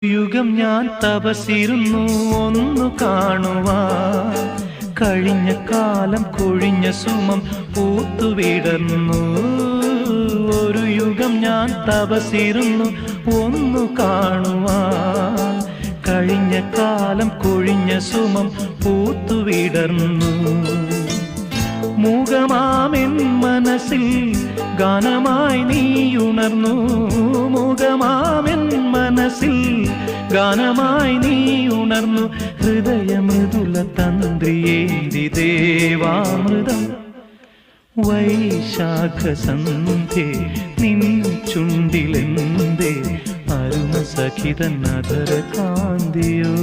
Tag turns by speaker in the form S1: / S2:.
S1: യുഗം ഞാൻ തപസിരുന്നു ഒന്നു കാണുവാൻ, കഴിഞ്ഞ കാലം കൊഴിഞ്ഞ സുമം പൂത്തുവിടർന്നു. ഒരു യുഗം ഞാൻ തപസിരുന്നു ഒന്നു കാണുവാൻ, കഴിഞ്ഞ കാലം കൊഴിഞ്ഞ സുമം പൂത്തുവിടർന്നു. മൂകമാമെൻ മനസ്സിൽ ഗാനമായി നീയുണർന്നു. മൂകമാമെൻ മനസ്സിൽ ഗാനമായി നീയുണർന്നു. ഹൃദയമൃദുല തന്ത്രിയേന്തി ദേവാമൃതം വൈശാഖ സന്ധ്യേ നിൻ ചുണ്ടിലെന്തേ അരുണ സഖിതൻ അധര കാന്തിയോ.